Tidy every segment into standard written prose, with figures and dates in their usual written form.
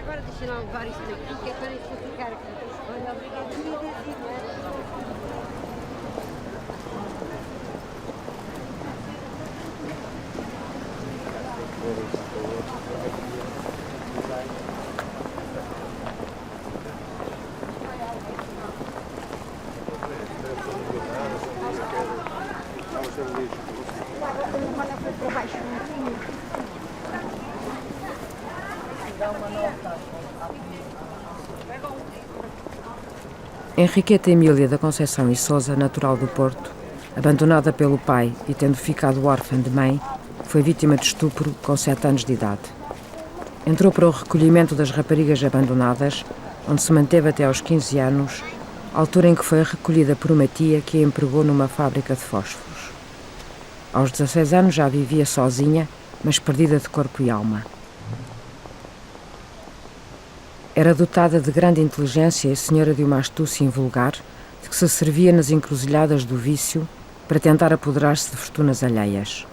Agora deixa lá levar isto aqui, que é para isto ficar aqui. Olha, obrigado. Henriqueta Emília da Conceição e Sousa, natural do Porto, abandonada pelo pai e tendo ficado órfã de mãe, foi vítima de estupro com 7 anos de idade. Entrou para o recolhimento das raparigas abandonadas, onde se manteve até aos 15 anos, altura em que foi recolhida por uma tia que a empregou numa fábrica de fósforos. Aos 16 anos já vivia sozinha, mas perdida de corpo e alma. Era dotada de grande inteligência e senhora de uma astúcia invulgar, de que se servia nas encruzilhadas do vício para tentar apoderar-se de fortunas alheias.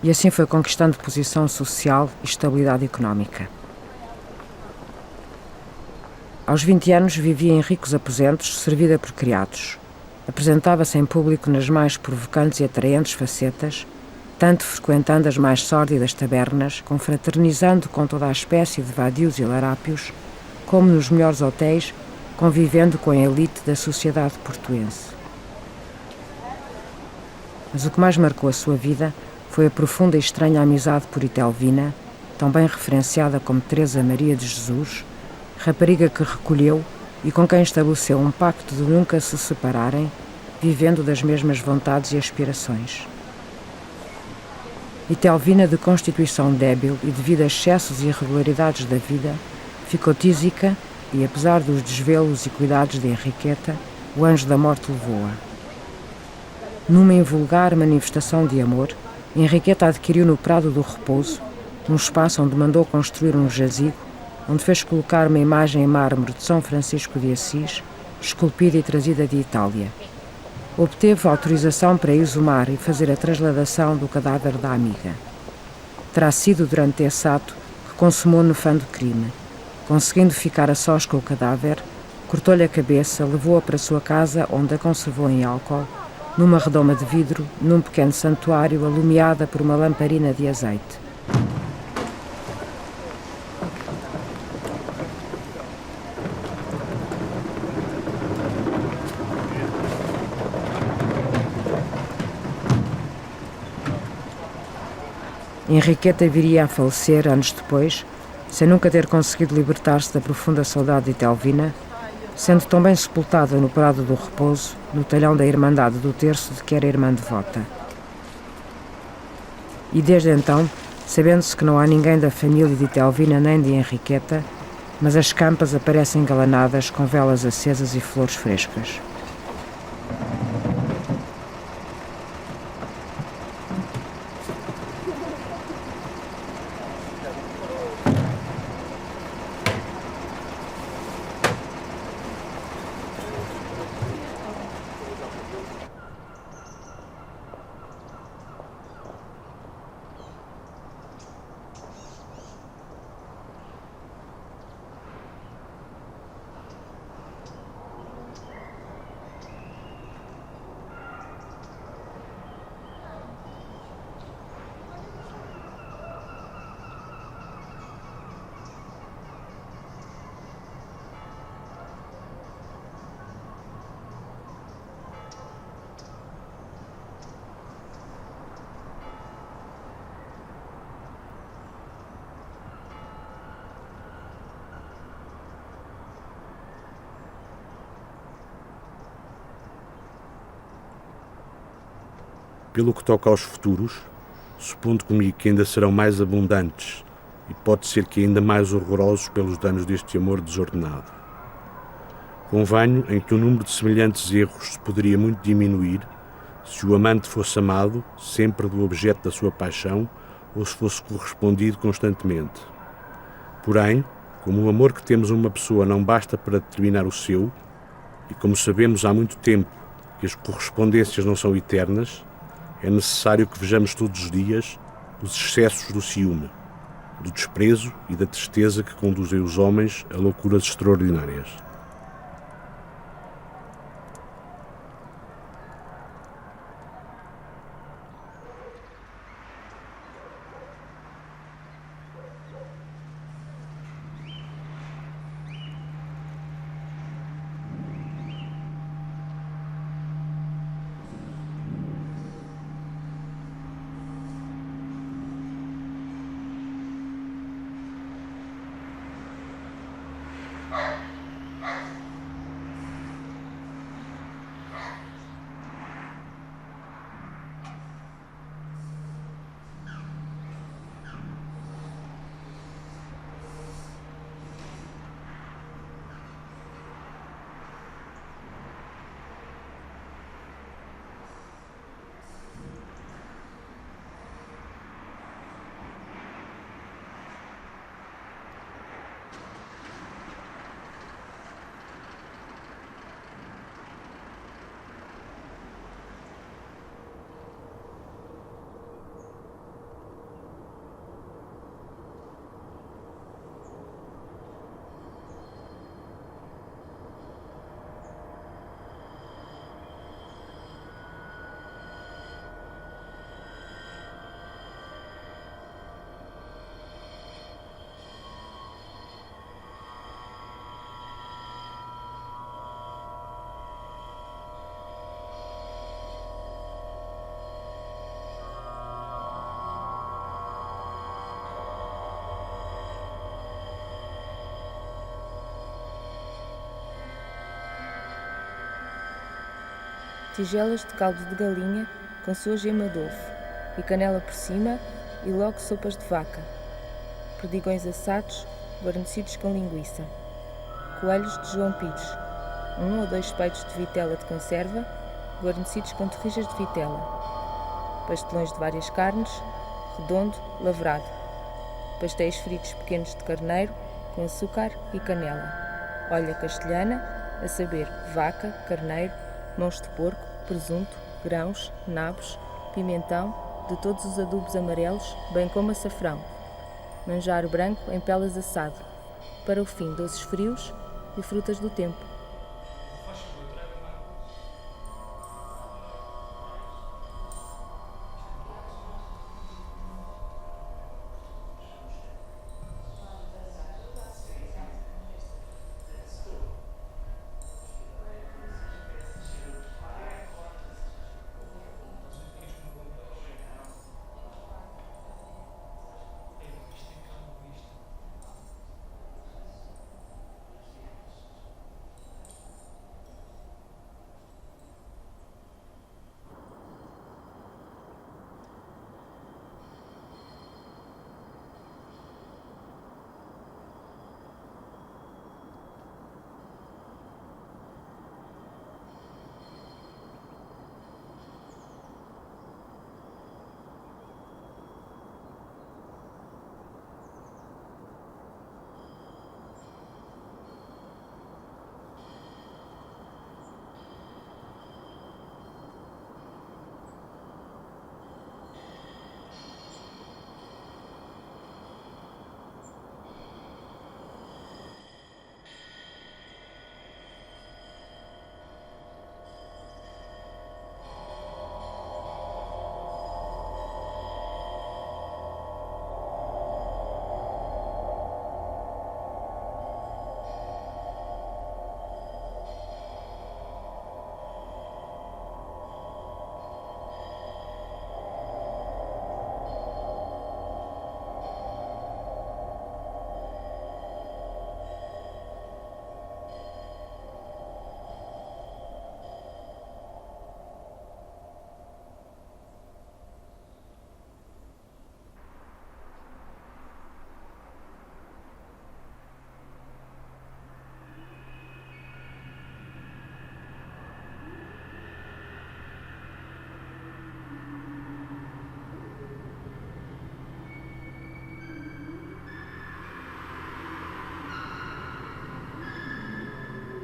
E assim foi conquistando posição social e estabilidade económica. Aos 20 anos vivia em ricos aposentos, servida por criados. Apresentava-se em público nas mais provocantes e atraentes facetas, tanto frequentando as mais sórdidas tabernas, confraternizando com toda a espécie de vadios e larápios, como nos melhores hotéis, convivendo com a elite da sociedade portuense. Mas o que mais marcou a sua vida foi a profunda e estranha amizade por Itelvina, tão bem referenciada como Teresa Maria de Jesus, rapariga que recolheu e com quem estabeleceu um pacto de nunca se separarem, vivendo das mesmas vontades e aspirações. Itelvina, de constituição débil e devido a excessos e irregularidades da vida, ficou tísica e, apesar dos desvelos e cuidados de Henriqueta, o anjo da morte levou-a. Numa invulgar manifestação de amor, Henriqueta adquiriu no Prado do Repouso, num espaço onde mandou construir um jazigo, onde fez colocar uma imagem em mármore de São Francisco de Assis, esculpida e trazida de Itália. Obteve autorização para exumar e fazer a transladação do cadáver da amiga. Terá sido durante esse ato que consumou nefando crime. Conseguindo ficar a sós com o cadáver, cortou-lhe a cabeça, levou-a para a sua casa, onde a conservou em álcool, numa redoma de vidro, num pequeno santuário alumiada por uma lamparina de azeite. Henriqueta viria a falecer anos depois, sem nunca ter conseguido libertar-se da profunda saudade de Itelvina, sendo tão bem sepultada no Prado do Repouso, no talhão da Irmandade do Terço de que era irmã devota. E desde então, sabendo-se que não há ninguém da família de Itelvina nem de Henriqueta, mas as campas aparecem engalanadas com velas acesas e flores frescas. Pelo que toca aos futuros, supondo comigo que ainda serão mais abundantes e pode ser que ainda mais horrorosos pelos danos deste amor desordenado. Convenho em que o número de semelhantes erros se poderia muito diminuir se o amante fosse amado sempre do objeto da sua paixão ou se fosse correspondido constantemente. Porém, como o amor que temos a uma pessoa não basta para determinar o seu, e como sabemos há muito tempo que as correspondências não são eternas, é necessário que vejamos todos os dias os excessos do ciúme, do desprezo e da tristeza que conduzem os homens a loucuras extraordinárias. Tigelas de caldo de galinha com sua gema de ovo e canela por cima e logo sopas de vaca, perdigões assados guarnecidos com linguiça, coelhos de João Pires, 1 ou 2 peitos de vitela de conserva guarnecidos com torrijas de vitela, pastelões de várias carnes, redondo, lavrado, pastéis fritos pequenos de carneiro com açúcar e canela, olha castelhana, a saber vaca, carneiro, mãos de porco, presunto, grãos, nabos, pimentão, de todos os adubos amarelos, bem como açafrão. Manjar branco em pelas assado. Para o fim, doces frios e frutas do tempo.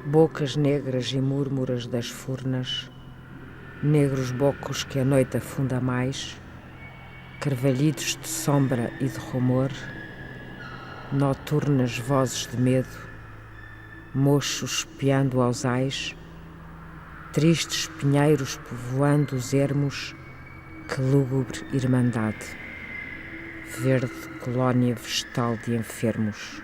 Bocas negras e múrmuras das furnas, negros bocos que a noite afunda mais, carvalhidos de sombra e de rumor, noturnas vozes de medo, mochos piando aos ais, tristes pinheiros povoando os ermos, que lúgubre irmandade, verde colónia vestal de enfermos.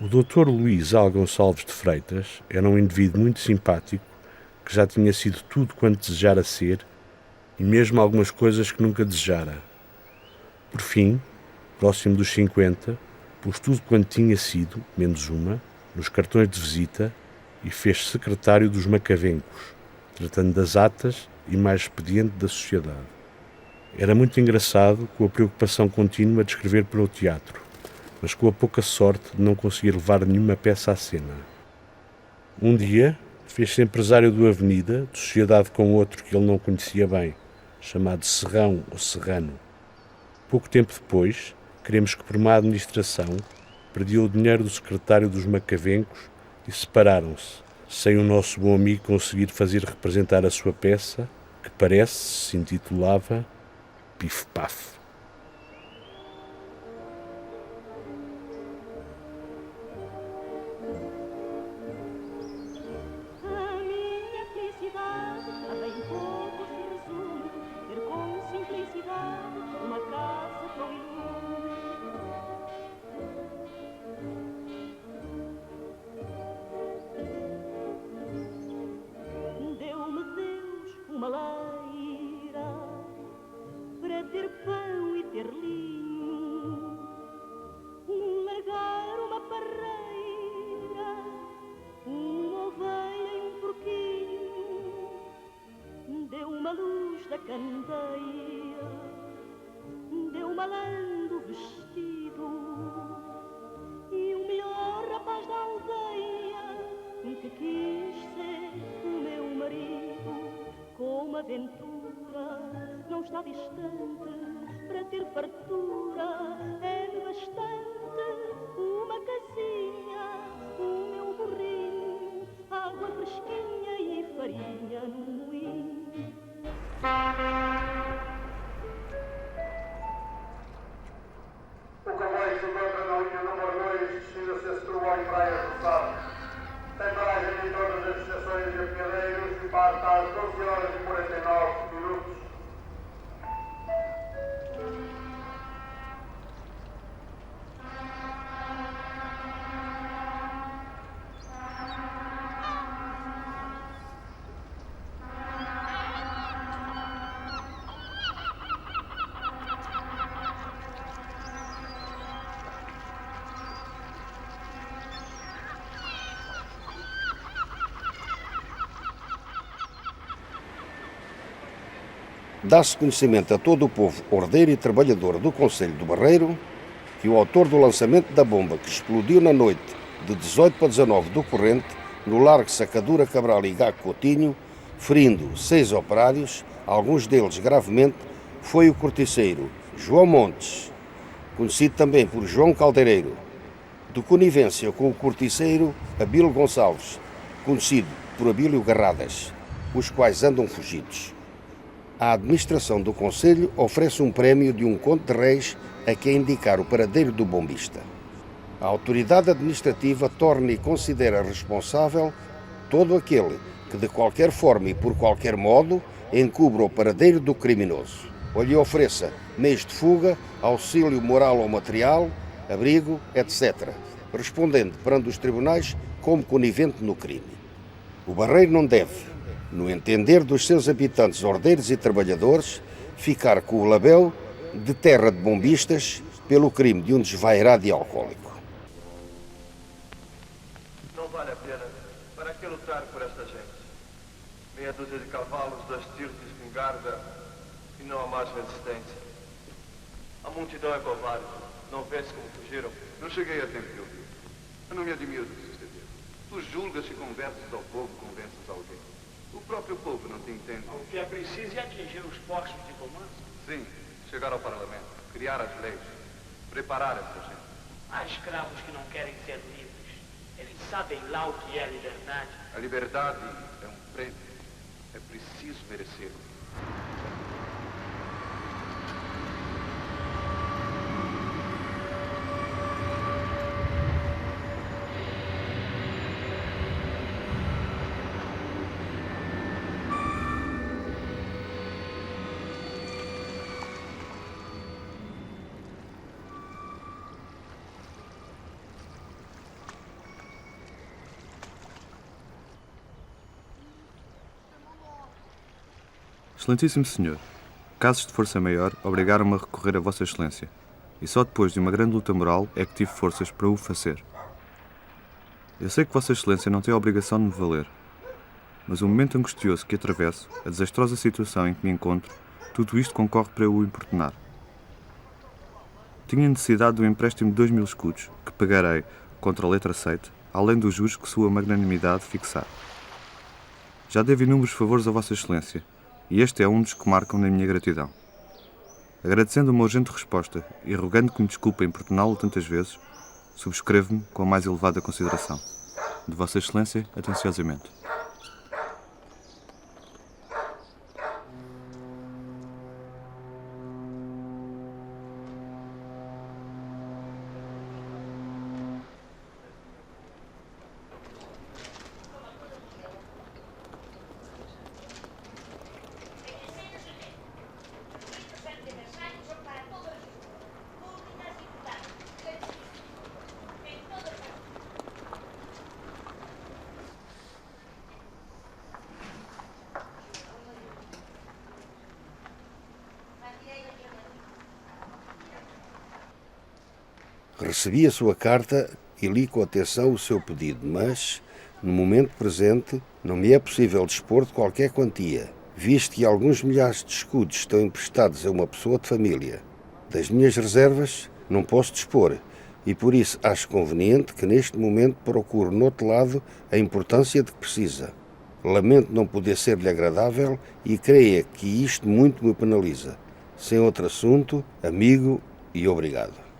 O Dr. Luís A. Gonçalves de Freitas era um indivíduo muito simpático, que já tinha sido tudo quanto desejara ser, e mesmo algumas coisas que nunca desejara. Por fim, próximo dos 50, pôs tudo quanto tinha sido, menos uma, nos cartões de visita e fez secretário dos Macavencos, tratando das atas e mais expediente da sociedade. Era muito engraçado, com a preocupação contínua de escrever para o teatro, mas com a pouca sorte de não conseguir levar nenhuma peça à cena. Um dia, fez-se empresário do Avenida, de sociedade com outro que ele não conhecia bem, chamado Serrão ou Serrano. Pouco tempo depois, queremos que por má administração, perdia o dinheiro do secretário dos Macavencos e separaram-se, sem o nosso bom amigo conseguir fazer representar a sua peça, que se intitulava Pif Paf. Deu malandro vestido e o melhor rapaz da aldeia que quis ser o meu marido. Com aventura não está distante, para ter fartura é bastante uma casinha, o meu burrinho, água fresquinha e farinha no moinho. O comboio se encontra na linha número 2, descida-se a Setúbal e Praia do Sado. Tem paragem em todas as estações de apiadeiros e parte às 12h49. Dá-se conhecimento a todo o povo ordeiro e trabalhador do Concelho do Barreiro que o autor do lançamento da bomba que explodiu na noite de 18 para 19 do corrente no Largo Sacadura Cabral e Gago Coutinho, ferindo 6 operários, alguns deles gravemente, foi o corticeiro João Montes, conhecido também por João Caldeireiro, de conivência com o corticeiro Abílio Gonçalves, conhecido por Abílio Garradas, os quais andam fugidos. A administração do Conselho oferece um prémio de 1 conto de réis a quem indicar o paradeiro do bombista. A autoridade administrativa torna e considera responsável todo aquele que de qualquer forma e por qualquer modo encubra o paradeiro do criminoso, ou lhe ofereça meios de fuga, auxílio moral ou material, abrigo, etc., respondendo perante os tribunais como conivente no crime. O Barreiro não deve, no entender dos seus habitantes ordeiros e trabalhadores, ficar com o labéu de terra de bombistas pelo crime de um desvairado e alcoólico. Não vale a pena. Para que lutar por esta gente? Meia dúzia de cavalos, 2 tiros de espingarda e não há mais resistência. A multidão é covarde. Não vês como fugiram? Não cheguei a tempo de ouvir. Eu não me admiro do suceder. Tu julgas e conversas ao povo, convences alguém. O próprio povo não te entende. O que é preciso é atingir os postos de comando. Sim, chegar ao parlamento, criar as leis, preparar essa gente. Há escravos que não querem ser livres. Eles sabem lá o que é liberdade. A liberdade é um prêmio. É preciso merecê-lo. Excelentíssimo Senhor, casos de força maior obrigaram-me a recorrer a Vossa Excelência, e só depois de uma grande luta moral é que tive forças para o fazer. Eu sei que Vossa Excelência não tem a obrigação de me valer, mas o momento angustioso que atravesso, a desastrosa situação em que me encontro, tudo isto concorre para eu o importunar. Tinha necessidade de um empréstimo de 2.000 escudos, que pagarei, contra a letra aceite, além dos juros que sua magnanimidade fixar. Já devo inúmeros favores a Vossa Excelência, e este é um dos que marcam na minha gratidão. Agradecendo uma urgente resposta e rogando que me desculpe importuná-lo tantas vezes, subscrevo-me com a mais elevada consideração. De Vossa Excelência, atenciosamente. Recebi a sua carta e li com atenção o seu pedido, mas, no momento presente, não me é possível dispor de qualquer quantia, visto que alguns milhares de escudos estão emprestados a uma pessoa de família. Das minhas reservas, não posso dispor, e por isso acho conveniente que neste momento procure no outro lado a importância de que precisa. Lamento não poder ser-lhe agradável e creia que isto muito me penaliza. Sem outro assunto, amigo e obrigado.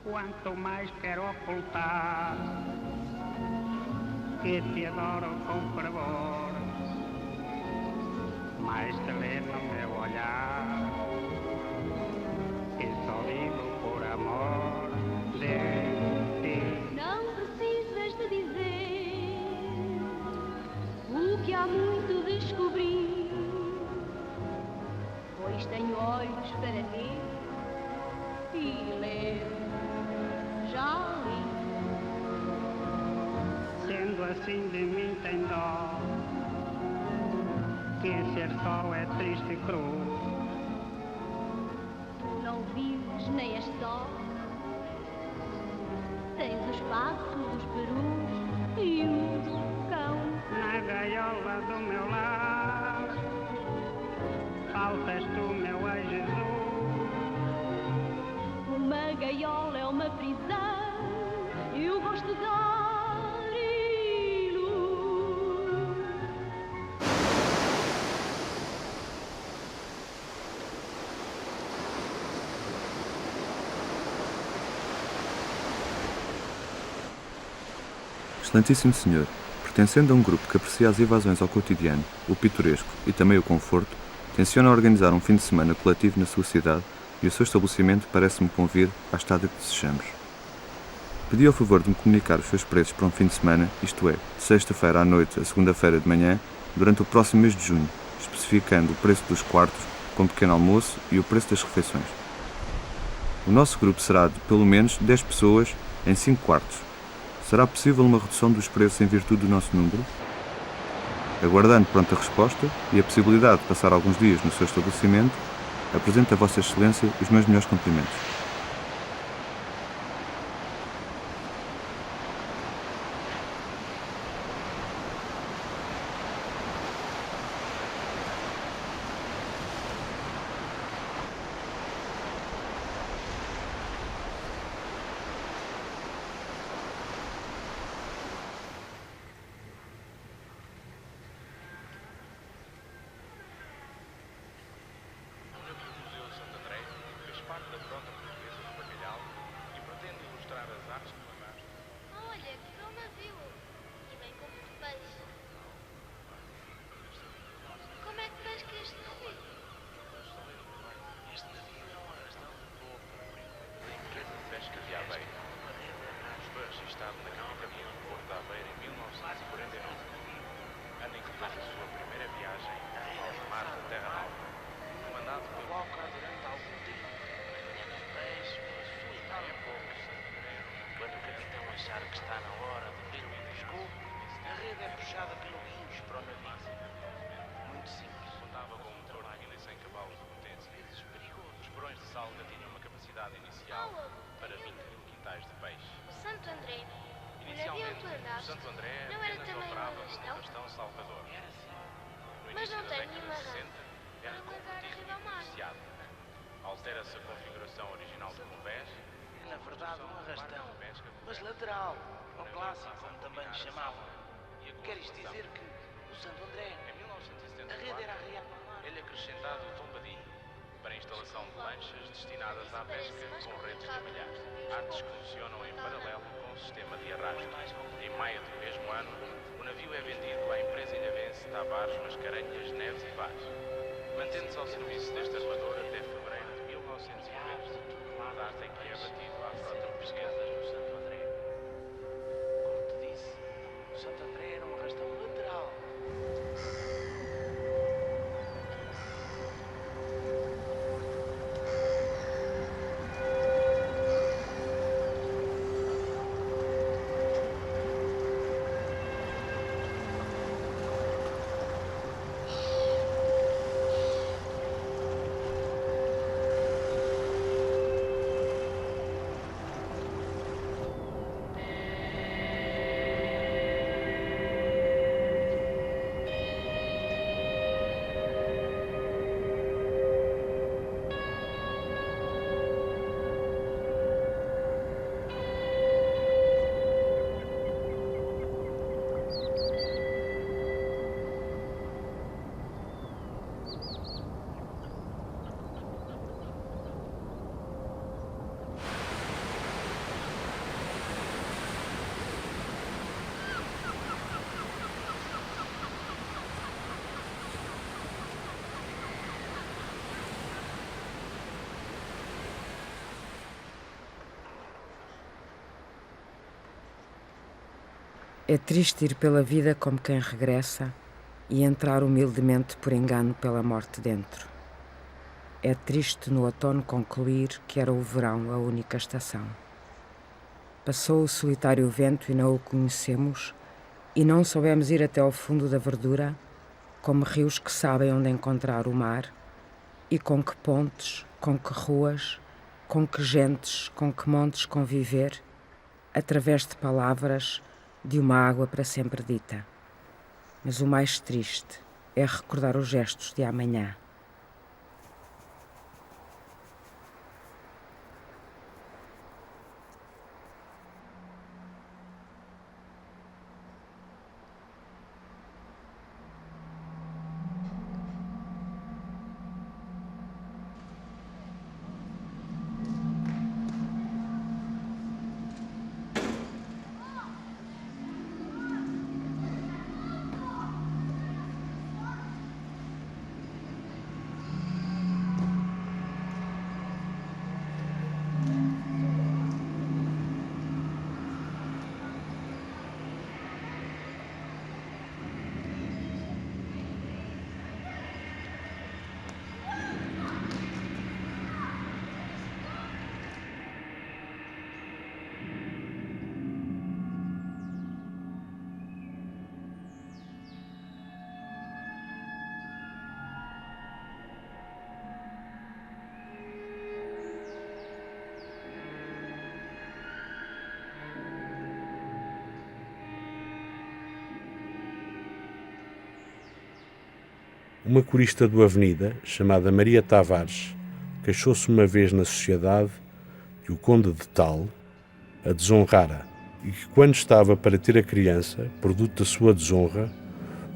Quanto mais quero ocultar que te adoro com fervor, mais te lê no meu olhar e só vivo por amor de ti. Não precisas de dizer o que há muito descobri, pois tenho olhos para ver e ler. Já li. Sendo assim de mim tem dó, que ser só é triste e cruz. Não vi flores nem as só. Tens os patos, os perus e o cão. Na gaiola do meu lar, faltas tu, meu ai Jesus. Uma gaiola é uma prisão, eu gosto de ar e luz. Excelentíssimo Senhor, pertencendo a um grupo que aprecia as evasões ao cotidiano, o pitoresco e também o conforto, tenciona organizar um fim de semana coletivo na sua cidade e o seu estabelecimento parece-me convir à estada que desejamos. Pedi o favor de me comunicar os seus preços para um fim de semana, isto é, de sexta-feira à noite a segunda-feira de manhã, durante o próximo mês de junho, especificando o preço dos quartos com pequeno almoço e o preço das refeições. O nosso grupo será de pelo menos 10 pessoas em 5 quartos. Será possível uma redução dos preços em virtude do nosso número? Aguardando pronta resposta e a possibilidade de passar alguns dias no seu estabelecimento, apresento a Vossa Excelência os meus melhores cumprimentos. Olha, que bom navio! E bem com muito peixe. Como é que pesca este navio? Este navio é um arrastão de povo da empresa de pesca de Aveiro. Foi registado na capitania do Porto de Aveiro em 1949, ano em que fez a sua primeira viagem aos mares da Terra Nova, comandado pelo Walker durante algum tempo. Apanhando peixe pela sua enorme boca. Quando o capitão achar que está na hora de ver o escopo, a rede é puxada pelo guincho para o navio. Muito simples. Contava com um motor de 1.100 cavalos de potência. Os porões de salga tinham uma capacidade inicial para 20.000 quintais de peixe. O Santo André, o navio Inicialmente, onde tu o andaste, Santo André não era apenas também um operava como arrastão? arrastão Salvador. No Mas início não da tem década nenhuma de rampa 60, era para mandar convertido arriba ao e mar. beneficiado. Altera-se a configuração original do convés. É na verdade um arrastão, mas lateral, ou clássico, como também lhe chamavam. Quer isto dizer que o Santo André, a rede era arriada ao mar. Ele acrescentado o tombadinho para a instalação de lanchas destinadas à pesca com redes familiares. Artes que funcionam em paralelo com o sistema de arrasto. Em maio do mesmo ano, o navio é vendido à empresa ilhavense Tavares Mascarenhas Neves e Vaz, mantendo-se ao serviço deste armador até fevereiro de 1990, data em que é abatido à frota portuguesa no Santo André. Como te disse, o Santo André era um arrastão lateral. É triste ir pela vida como quem regressa e entrar humildemente por engano pela morte dentro. É triste no outono concluir que era o verão a única estação. Passou o solitário vento e não o conhecemos, e não soubemos ir até ao fundo da verdura, como rios que sabem onde encontrar o mar, e com que pontes, com que ruas, com que gentes, com que montes conviver, através de palavras, de uma água para sempre dita. Mas o mais triste é recordar os gestos de amanhã. Uma corista do Avenida, chamada Maria Tavares, queixou-se uma vez na sociedade que o conde de tal a desonrara e que, quando estava para ter a criança, produto da sua desonra,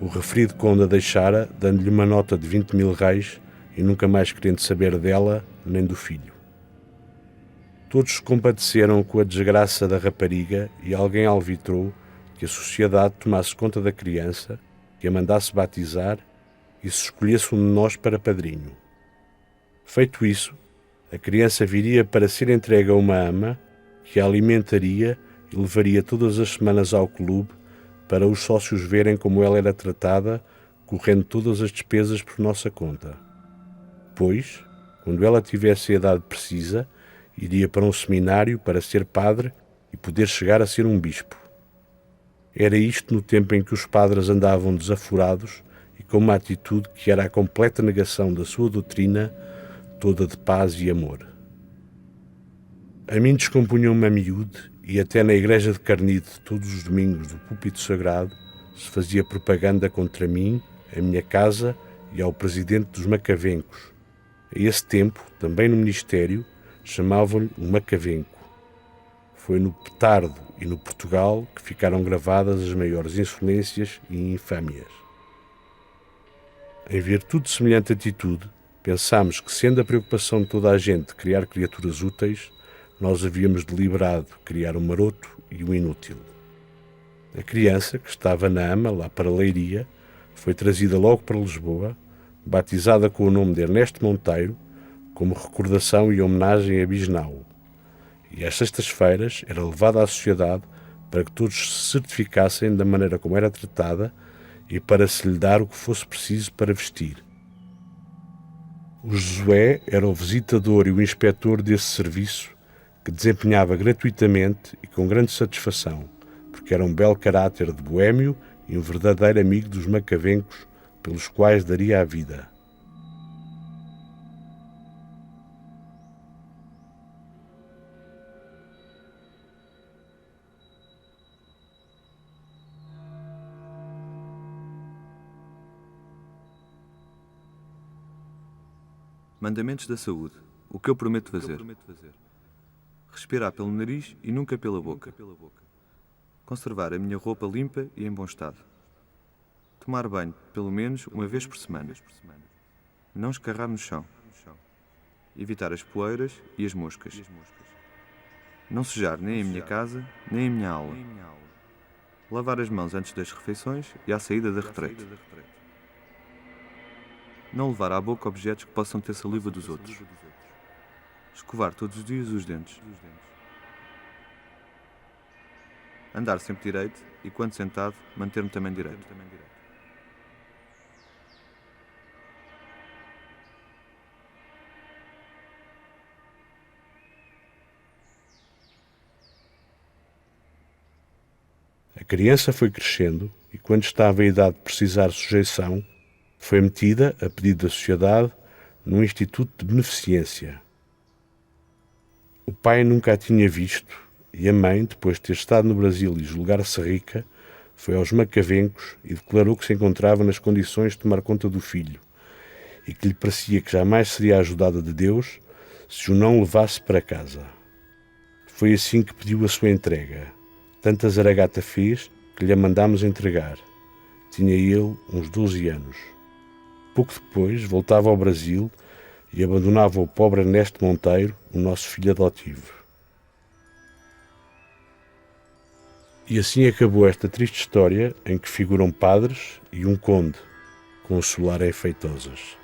o referido conde a deixara, dando-lhe uma nota de 20.000 reis e nunca mais querendo saber dela nem do filho. Todos se compadeceram com a desgraça da rapariga e alguém alvitrou que a sociedade tomasse conta da criança, que a mandasse batizar e se escolhesse um de nós para padrinho. Feito isso, a criança viria para ser entregue a uma ama que a alimentaria e levaria todas as semanas ao clube para os sócios verem como ela era tratada, correndo todas as despesas por nossa conta. Depois, quando ela tivesse a idade precisa, iria para um seminário para ser padre e poder chegar a ser um bispo. Era isto no tempo em que os padres andavam desaforados e com uma atitude que era a completa negação da sua doutrina, toda de paz e amor. A mim descompunham-me a miúde e até na igreja de Carnide, todos os domingos do púlpito sagrado, se fazia propaganda contra mim, a minha casa e ao presidente dos Macavencos. A esse tempo, também no ministério, chamavam-lhe o Macavenco. Foi no Petardo e no Portugal que ficaram gravadas as maiores insolências e infâmias. Em virtude de semelhante atitude, pensámos que, sendo a preocupação de toda a gente criar criaturas úteis, nós havíamos deliberado criar um maroto e um inútil. A criança, que estava na ama, lá para Leiria, foi trazida logo para Lisboa, batizada com o nome de Ernesto Monteiro, como recordação e homenagem a Bisnau. E às sextas-feiras era levada à sociedade para que todos se certificassem da maneira como era tratada e para se lhe dar o que fosse preciso para vestir. O Josué era o visitador e o inspetor desse serviço, que desempenhava gratuitamente e com grande satisfação, porque era um belo caráter de boémio e um verdadeiro amigo dos macavencos, pelos quais daria a vida. Mandamentos da saúde. O que eu prometo fazer. Respirar pelo nariz e nunca pela boca. Conservar a minha roupa limpa e em bom estado. Tomar banho, pelo menos, uma vez por semana. Não escarrar no chão. Evitar as poeiras e as moscas. Não sujar nem a minha casa, nem a minha aula. Lavar as mãos antes das refeições e à saída da retrete. Não levar à boca objetos que possam ter saliva dos outros. Escovar todos os dias os dentes. Andar sempre direito e, quando sentado, manter-me também direito. A criança foi crescendo e, quando estava em idade de precisar sujeição, foi metida, a pedido da sociedade, num instituto de beneficência. O pai nunca a tinha visto e a mãe, depois de ter estado no Brasil e julgar-se rica, foi aos Macavencos e declarou que se encontrava nas condições de tomar conta do filho e que lhe parecia que jamais seria ajudada de Deus se o não levasse para casa. Foi assim que pediu a sua entrega. Tanto a Zaragata fez que lhe a mandámos entregar. Tinha ele uns 12 anos. Pouco depois voltava ao Brasil e abandonava o pobre Ernesto Monteiro, o nosso filho adotivo. E assim acabou esta triste história em que figuram padres e um conde com o solar em Feitosas.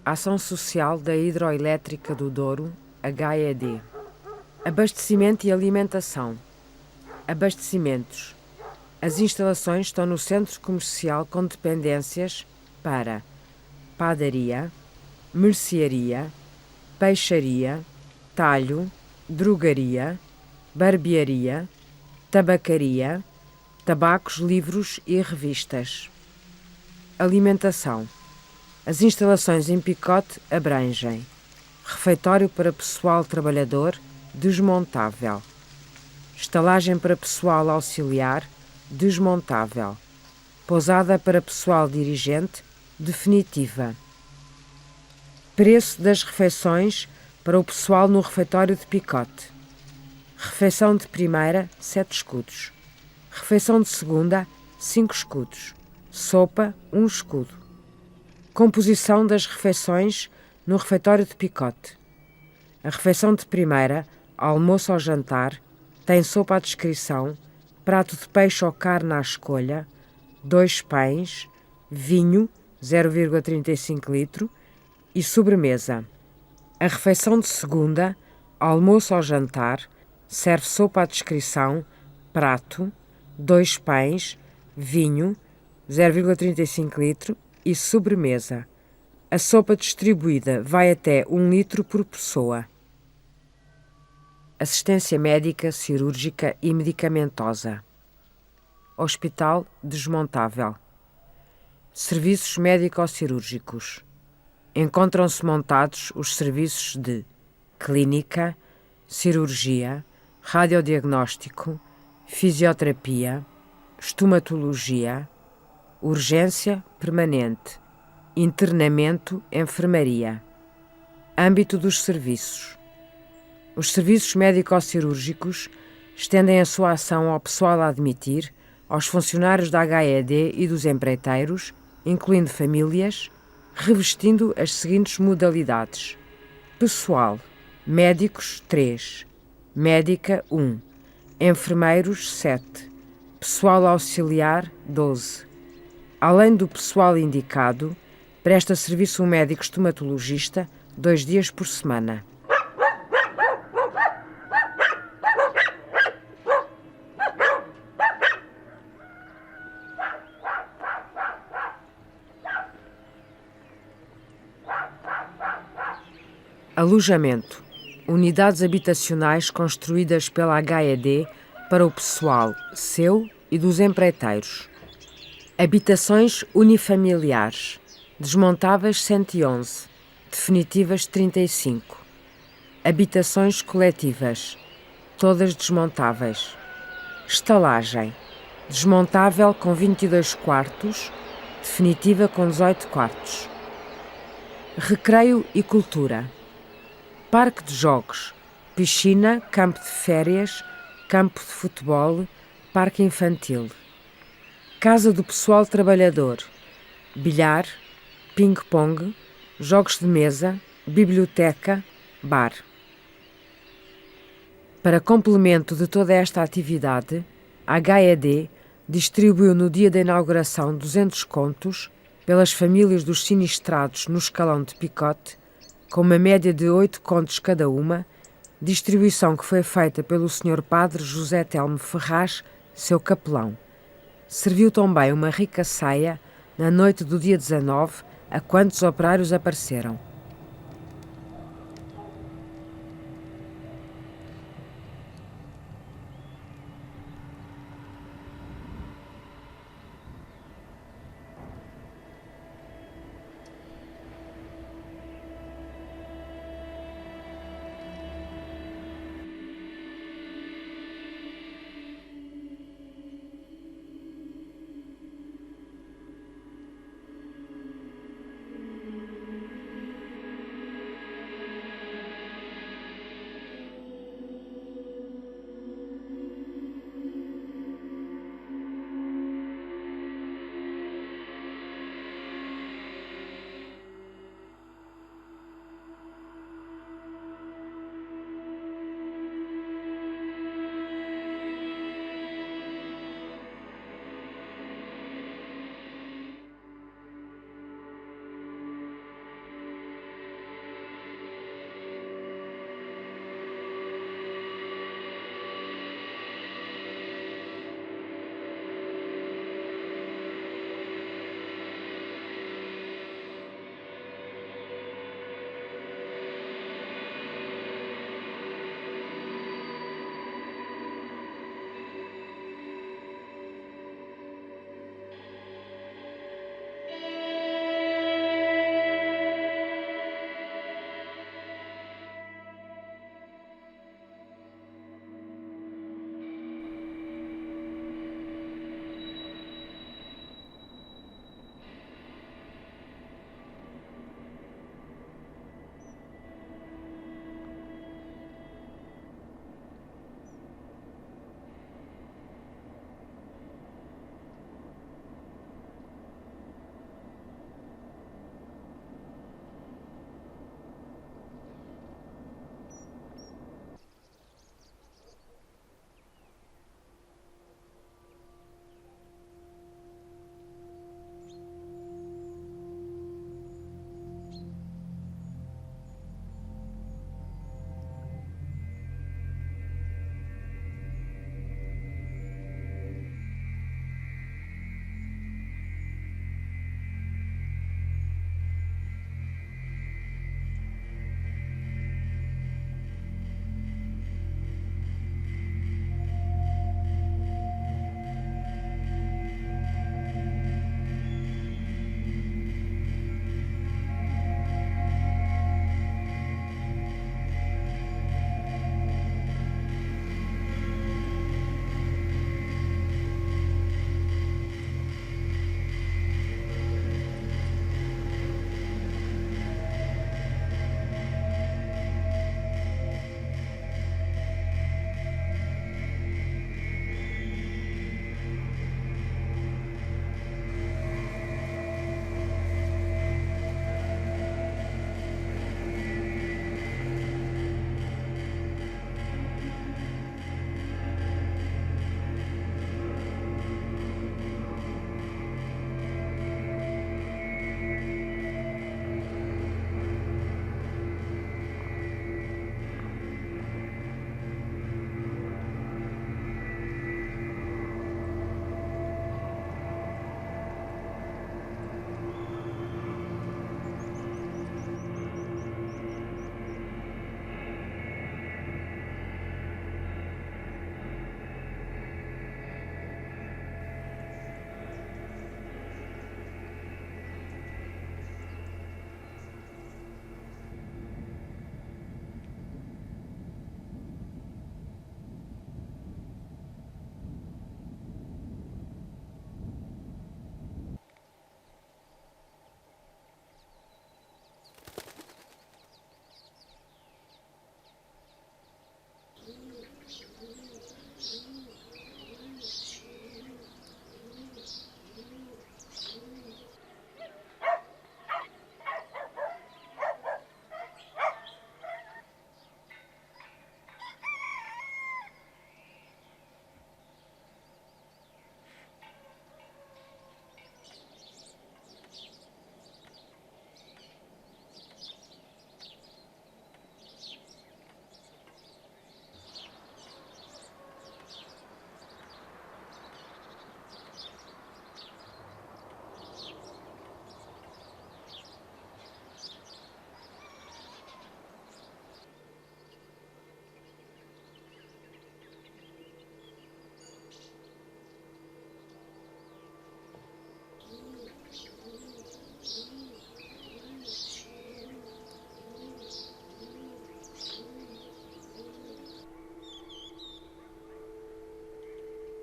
Ação Social da Hidroelétrica do Douro, HED. Abastecimento e alimentação. Abastecimentos. As instalações estão no centro comercial com dependências para padaria, mercearia, peixaria, talho, drogaria, barbearia, tabacaria, tabacos, livros e revistas. Alimentação. As instalações em Picote abrangem refeitório para pessoal trabalhador desmontável, estalagem para pessoal auxiliar desmontável, pousada para pessoal dirigente definitiva. Preço das refeições para o pessoal no refeitório de Picote. Refeição de primeira, 7 escudos. Refeição de segunda, 5 escudos. Sopa, 1 escudo. Composição das refeições no refeitório de Picote. A refeição de primeira, almoço ou jantar, tem sopa à descrição, prato de peixe ou carne à escolha, 2 pães, vinho, 0,35 litro e sobremesa. A refeição de segunda, almoço ou jantar, serve sopa à descrição, prato, 2 pães, vinho, 0,35 litro e sobremesa. A sopa distribuída vai até 1 litro por pessoa. Assistência médica, cirúrgica e medicamentosa. Hospital desmontável. Serviços médico-cirúrgicos. Encontram-se montados os serviços de clínica, cirurgia, radiodiagnóstico, fisioterapia, estomatologia, urgência permanente, internamento, enfermaria. Âmbito dos serviços. Os serviços médico-cirúrgicos estendem a sua ação ao pessoal a admitir, aos funcionários da HED e dos empreiteiros, incluindo famílias, revestindo as seguintes modalidades: pessoal, médicos 3, médica 1, enfermeiros 7, pessoal auxiliar 12. Além do pessoal indicado, presta serviço um médico estomatologista 2 dias por semana. Alojamento. Unidades habitacionais construídas pela HED para o pessoal seu e dos empreiteiros. Habitações unifamiliares. Desmontáveis 111. Definitivas 35. Habitações coletivas. Todas desmontáveis. Estalagem. Desmontável com 22 quartos. Definitiva com 18 quartos. Recreio e cultura. Parque de jogos, piscina, campo de férias, campo de futebol, parque infantil. Casa do pessoal trabalhador, bilhar, ping-pong, jogos de mesa, biblioteca, bar. Para complemento de toda esta atividade, a HED distribuiu no dia da inauguração 200 contos pelas famílias dos sinistrados no escalão de Picote, com uma média de 8 contos cada uma, distribuição que foi feita pelo Sr. Padre José Telmo Ferraz, seu capelão. Serviu também uma rica ceia na noite do dia 19, a quantos operários apareceram.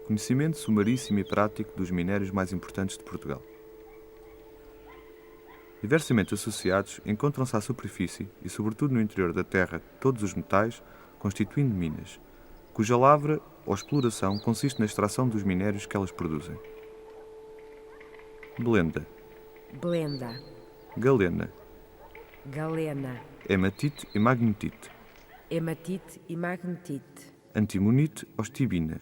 conhecimento sumaríssimo e prático dos minérios mais importantes de Portugal. Diversamente associados, encontram-se à superfície e, sobretudo no interior da terra, todos os metais, constituindo minas, cuja lavra ou exploração consiste na extração dos minérios que elas produzem. Blenda, Blenda, galena, galena, hematite e magnetite, hematite e magnetite, antimonite ou stibina,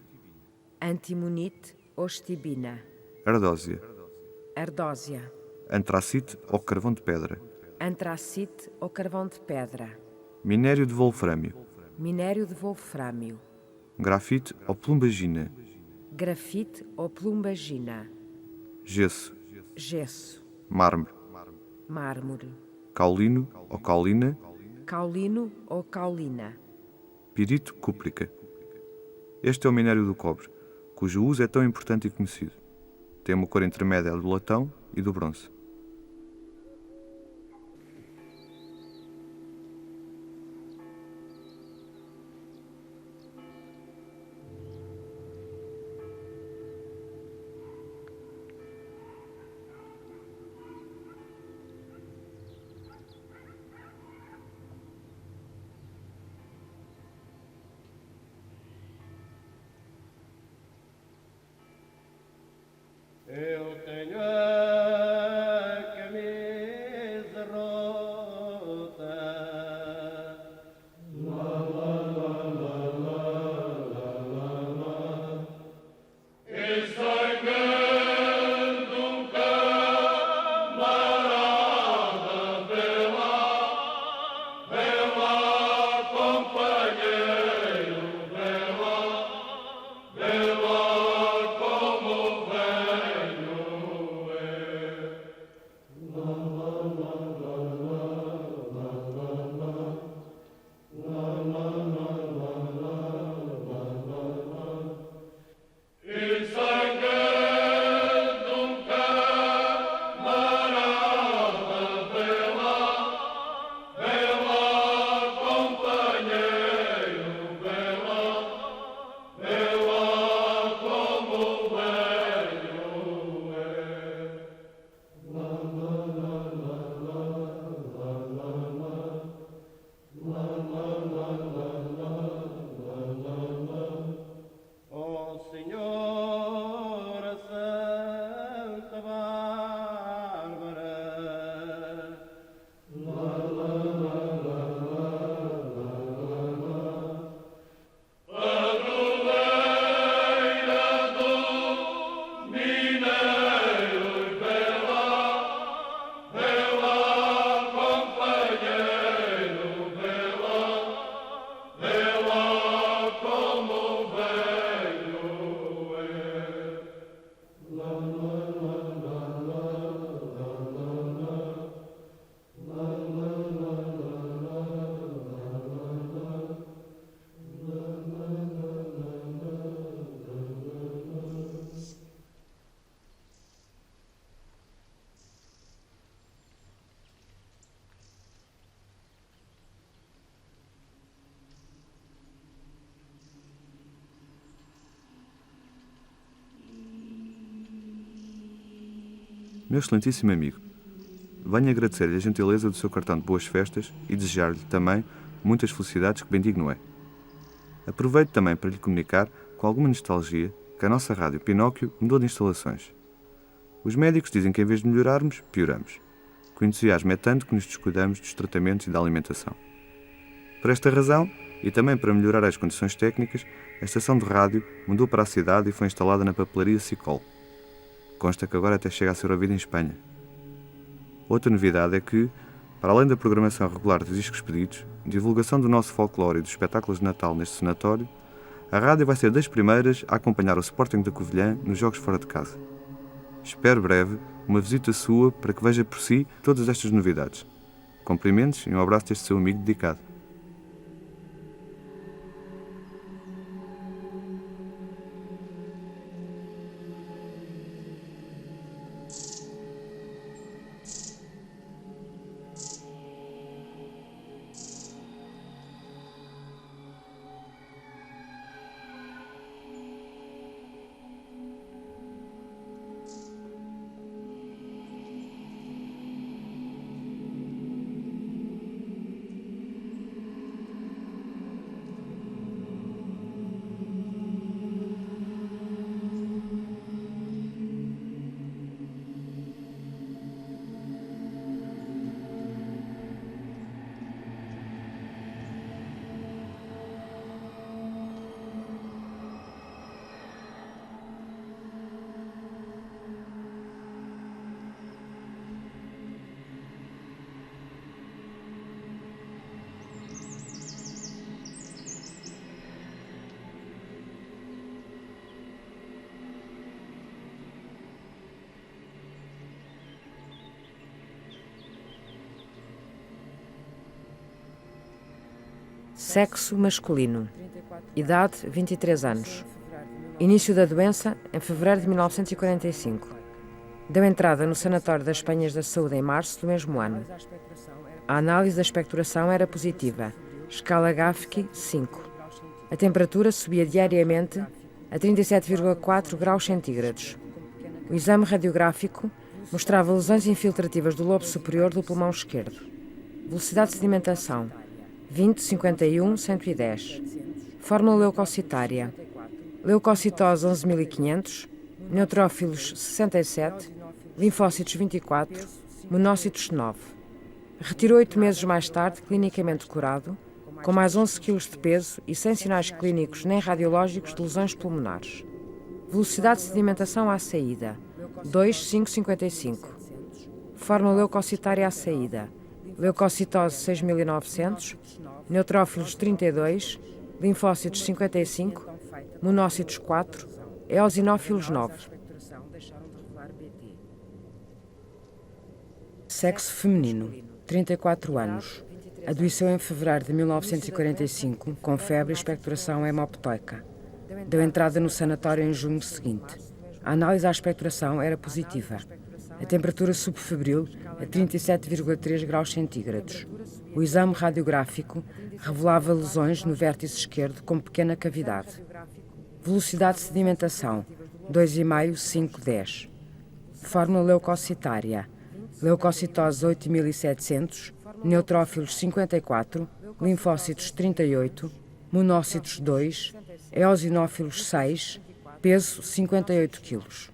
antimonite ou stibina, ardósia, ardósia, antracite ou carvão de pedra, antracite ou carvão de pedra, minério de wolfrâmio, minério de wolfrâmio, grafite ou plumbagina, grafite ou plumbagina, gesso, gesso, mármore, mármore, caulino ou caulina, caulino ou caulina, pirito cúprica. Este é o minério do cobre, cujo uso é tão importante e conhecido. Tem uma cor intermédia do latão e do bronze. Eu tenho a camisa rota. La la la la la la la la. E sangrando camarada, vela companheiro, vela como Meu excelentíssimo amigo, venho agradecer-lhe a gentileza do seu cartão de boas festas e desejar-lhe também muitas felicidades que bendigno é. Aproveito também para lhe comunicar, com alguma nostalgia, que a nossa rádio Pinóquio mudou de instalações. Os médicos dizem que em vez de melhorarmos, pioramos. Que o entusiasmo é tanto que nos descuidamos dos tratamentos e da alimentação. Por esta razão, e também para melhorar as condições técnicas, a estação de rádio mudou para a cidade e foi instalada na papelaria Sicol. Consta que agora até chega a ser ouvida em Espanha. Outra novidade é que, para além da programação regular dos discos pedidos, divulgação do nosso folclore e dos espetáculos de Natal neste sanatório, a rádio vai ser das primeiras a acompanhar o Sporting da Covilhã nos jogos fora de casa. Espero breve uma visita sua para que veja por si todas estas novidades. Cumprimentos e um abraço deste seu amigo dedicado. Sexo masculino. Idade 23 anos. Início da doença em fevereiro de 1945. Deu entrada no Sanatório das Penhas da Saúde em março do mesmo ano. A análise da expectoração era positiva. Escala Gaffky 5. A temperatura subia diariamente a 37,4 graus centígrados. O exame radiográfico mostrava lesões infiltrativas do lobo superior do pulmão esquerdo. Velocidade de sedimentação 20, 51, 110. Fórmula leucocitária. Leucocitose 11.500, neutrófilos 67, linfócitos 24, monócitos 9. Retirou 8 meses mais tarde, clinicamente curado, com mais 11 kg de peso e sem sinais clínicos nem radiológicos de lesões pulmonares. Velocidade de sedimentação à saída 2, 5, 55. Fórmula leucocitária à saída. Leucocitose 6.900, neutrófilos 32, linfócitos 55, monócitos 4, eosinófilos 9. Sexo feminino, 34 anos. Adoeceu em fevereiro de 1945 com febre e expectoração hemoptoica. Deu entrada no sanatório em junho seguinte. A análise à expectoração era positiva. A temperatura subfebril a 37,3 graus centígrados. O exame radiográfico revelava lesões no vértice esquerdo com pequena cavidade. Velocidade de sedimentação 2,5, 5, 10. Fórmula leucocitária. Leucocitose 8.700, neutrófilos 54, linfócitos 38, monócitos 2, eosinófilos 6, peso 58 kg.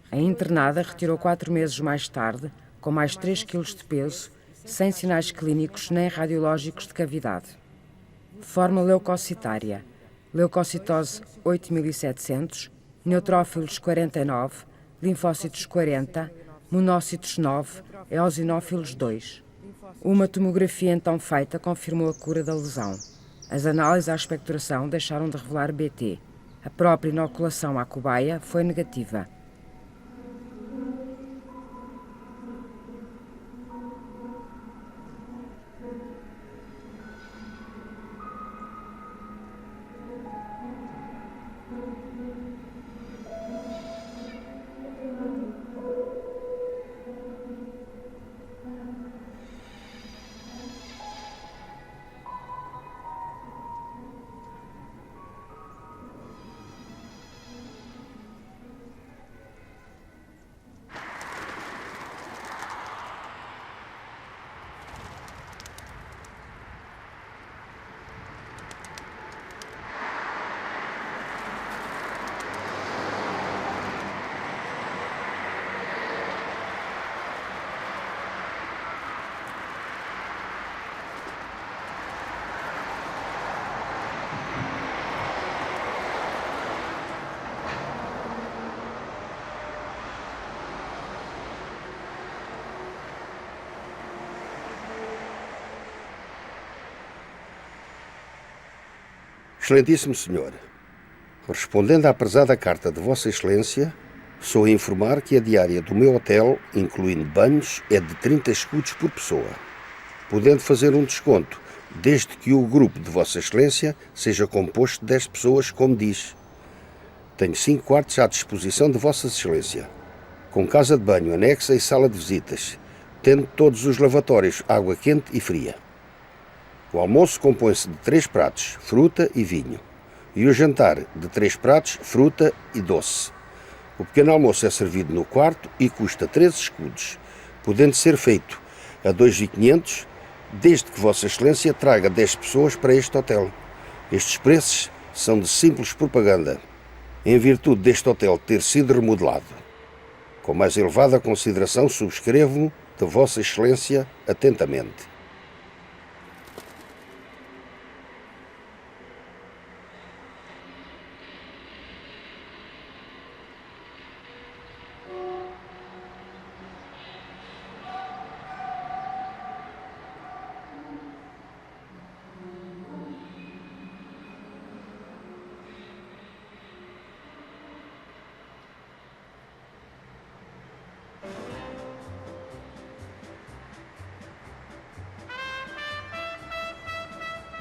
A internada retirou 4 meses mais tarde, com mais 3 kg de peso, sem sinais clínicos nem radiológicos de cavidade. Fórmula leucocitária. Leucocitose 8.700, neutrófilos 49, linfócitos 40, monócitos 9, eosinófilos 2. Uma tomografia então feita confirmou a cura da lesão. As análises à expectoração deixaram de revelar BT. A própria inoculação à cobaia foi negativa. Excelentíssimo Senhor, respondendo à prezada carta de Vossa Excelência, sou a informar que a diária do meu hotel, incluindo banhos, é de 30 escudos por pessoa, podendo fazer um desconto, desde que o grupo de Vossa Excelência seja composto de 10 pessoas, como diz. Tenho 5 quartos à disposição de Vossa Excelência, com casa de banho anexa e sala de visitas, tendo todos os lavatórios água quente e fria. O almoço compõe-se de 3 pratos, fruta e vinho, e o jantar de 3 pratos, fruta e doce. O pequeno almoço é servido no quarto e custa 13 escudos, podendo ser feito a 2.500, desde que Vossa Excelência traga 10 pessoas para este hotel. Estes preços são de simples propaganda, em virtude deste hotel ter sido remodelado. Com mais elevada consideração subscrevo-me de Vossa Excelência atentamente.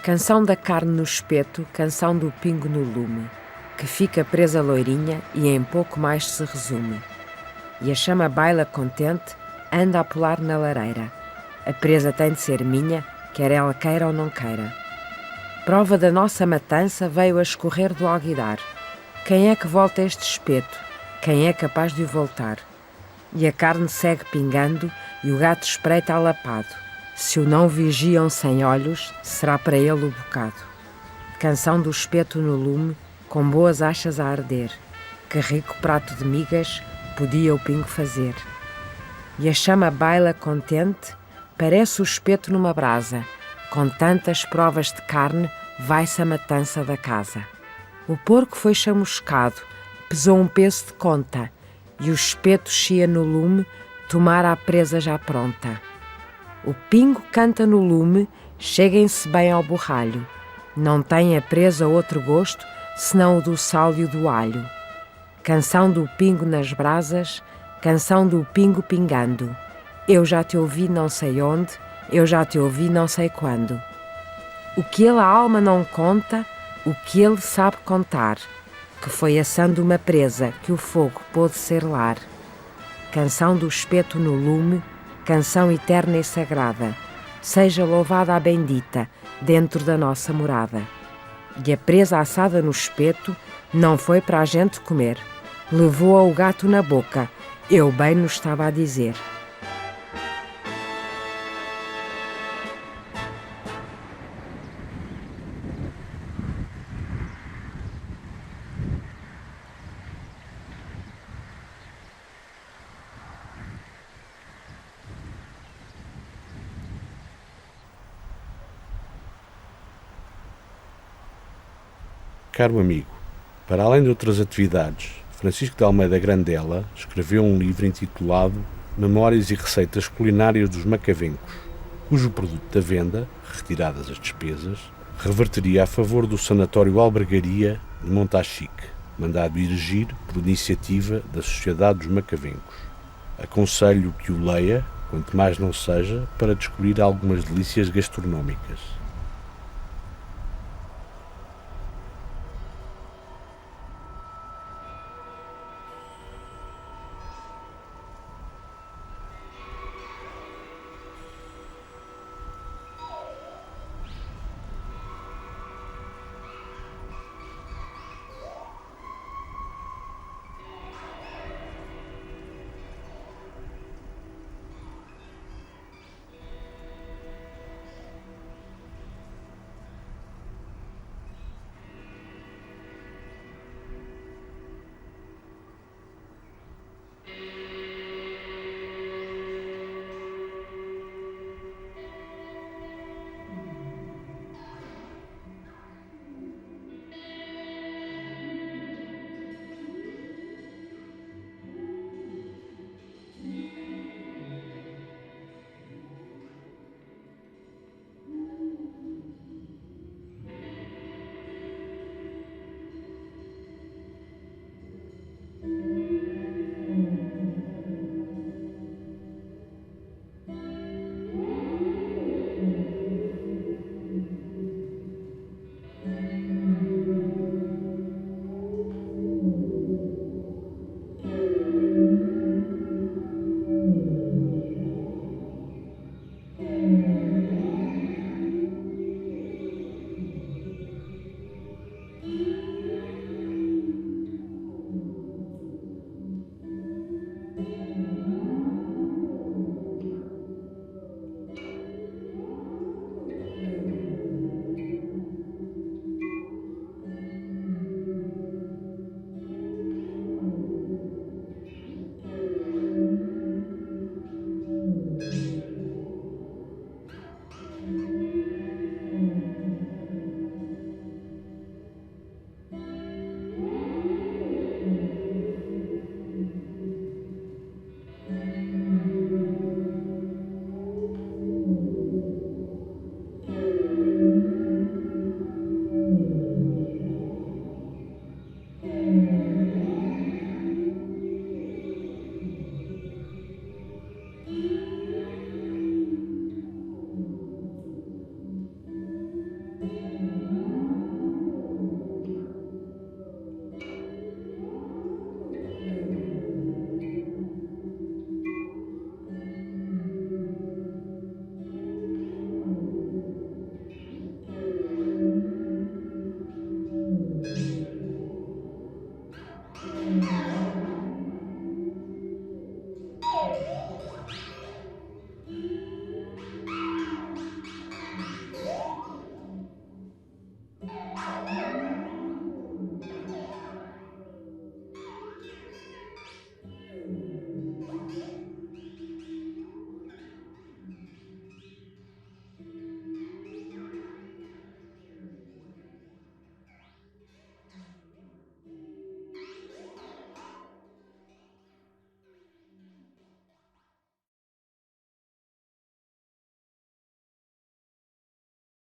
Canção da carne no espeto, canção do pingo no lume, que fica presa loirinha e em pouco mais se resume. E a chama baila contente, anda a pular na lareira. A presa tem de ser minha, quer ela queira ou não queira. Prova da nossa matança veio a escorrer do alguidar. Quem é que volta este espeto? Quem é capaz de o voltar? E a carne segue pingando e o gato espreita alapado. Se o não vigiam sem olhos, será para ele o bocado. Canção do espeto no lume, com boas achas a arder. Que rico prato de migas podia o pingo fazer. E a chama baila contente, parece o espeto numa brasa. Com tantas provas de carne, vai-se a matança da casa. O porco foi chamuscado, pesou um peso de conta, e o espeto chia no lume, tomara a presa já pronta. O pingo canta no lume, cheguem-se bem ao borralho. Não tem a presa outro gosto, senão o do sal e o do alho. Canção do pingo nas brasas, canção do pingo pingando. Eu já te ouvi não sei onde, eu já te ouvi não sei quando. O que ele a alma não conta, o que ele sabe contar, que foi assando uma presa que o fogo pôde ser lar. Canção do espeto no lume, canção eterna e sagrada, seja louvada a bendita dentro da nossa morada. E a presa assada no espeto não foi para a gente comer, levou-a o gato na boca, eu bem nos estava a dizer. Caro amigo, para além de outras atividades, Francisco de Almeida Grandela escreveu um livro intitulado Memórias e Receitas Culinárias dos Macavencos, cujo produto da venda, retiradas as despesas, reverteria a favor do Sanatório Albergaria de Montachique, mandado erigir por iniciativa da Sociedade dos Macavencos. Aconselho que o leia, quanto mais não seja, para descobrir algumas delícias gastronómicas.